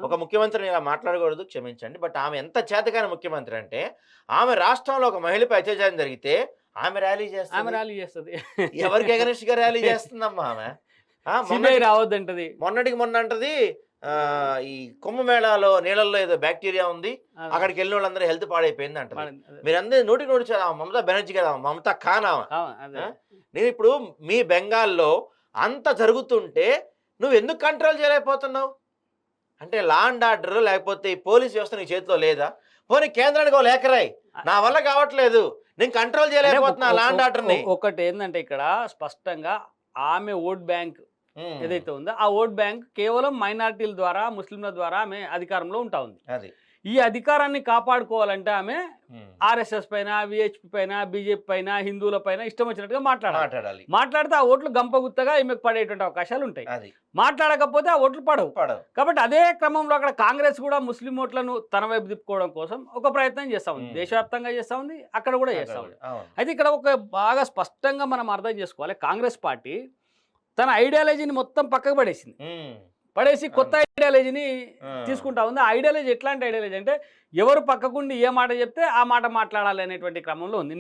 ఒక ముఖ్యమంత్రిని ఇలా మాట్లాడకూడదు క్షమించండి. బట్ ఆమె ఎంత చేతకాని ముఖ్యమంత్రి అంటే, ఆమె రాష్ట్రంలో ఒక మహిళపై అత్యాచారం జరిగితే ఆమె ర్యాలీ ఆమె చేస్తది. ర్యాలీ చేస్తది. ఎవరికి ఎగనెస్ట్‌గా ర్యాలీ చేస్తుందమ్మా ఆమె. ఆ! సిబిఐ రావద్దంటది. మొన్నటికి మొన్న అంటది ఈ కుంభమేళాలో నీళ్ళల్లో ఏదో బాక్టీరియా ఉంది. అదే. అక్కడికెళ్ళినోళ్ళందరూ హెల్త్ పాడైపోయింది అంటది. అదే. మీరందరూ నోటికి నోటి చ మమతా బెనర్జీ కాదు ఆమె. మమతా ఖాన్ ఆమె. అదే. ఆ! నేనిప్పుడు మీ బెంగాల్‌లో అంత జరుగుతుంటే నువ్వెందుకు కంట్రోల్ చేయలేకపోతున్నావు? అంటే లా అండ్ ఆర్డర్ లేకపోతే ఈ పోలీస్ వ్యవస్థ నీ చేతిలో లేదా? పోనీ కేంద్రానికి ఓ లేఖ రాయి. నా వల్ల కావట్లేదు. నేను కంట్రోల్ అంటే చేయలేకపోతున్నా లా అండ్ ఆర్డర్‌ని. ఒకటేందంటే ఇక్కడ స్పష్టంగా ఆమె ఓట్ బ్యాంక్ హ్మ్. ఏదైతే ఉందో, ఆ ఓట్ బ్యాంక్ కేవలం మైనారిటీల ద్వారా, ముస్లింల ద్వారా ఆమె అధికారంలో ఉంటా ఉంది. అది. ఈ అధికారాన్ని కాపాడుకోవాలంటే ఆమె హ్మ్. ఆర్ఎస్ఎస్ పైన, విహెచ్‌పి పైన, బీజేపీ పైన, హిందువుల పైన ఇష్టం వచ్చినట్టుగా మాట్లాడాలి. మాట్లాడాలి. మాట్లాడితే ఆ ఓట్లు గంపగుత్తగా ఈమెకు పడేటువంటి అవకాశాలుంటాయి. అది. మాట్లాడకపోతే ఆ ఓట్లు పడవు. పడవు. కాబట్టి అదే క్రమంలో అక్కడ కాంగ్రెస్ కూడా ముస్లిం ఓట్లను తన వైపు తిప్పుకోవడం కోసం ఒక ప్రయత్నం చేస్తా ఉంది. దేశవ్యాప్తంగా చేస్తా ఉంది. అక్కడ కూడా చేస్తా ఉంది. అవును. అయితే ఇక్కడ ఒక బాగా స్పష్టంగా మనం అర్థం చేసుకోవాలి. కాంగ్రెస్ పార్టీ తన ఐడియాలజీని మొత్తం పక్కకు పడేసింది. హ్మ్. పడేసి కొత్త ఐడియాలజీని ఆ! తీసుకుంటా ఉంది. ఆ ఐడియాలజీ ఎట్లాంటి ఐడియాలజీ అంటే ఎవరు పక్కకుండి ఏ మాట చెప్తే ఆ మాట మాట్లాడాలి అనేటువంటి క్రమంలో ఉంది.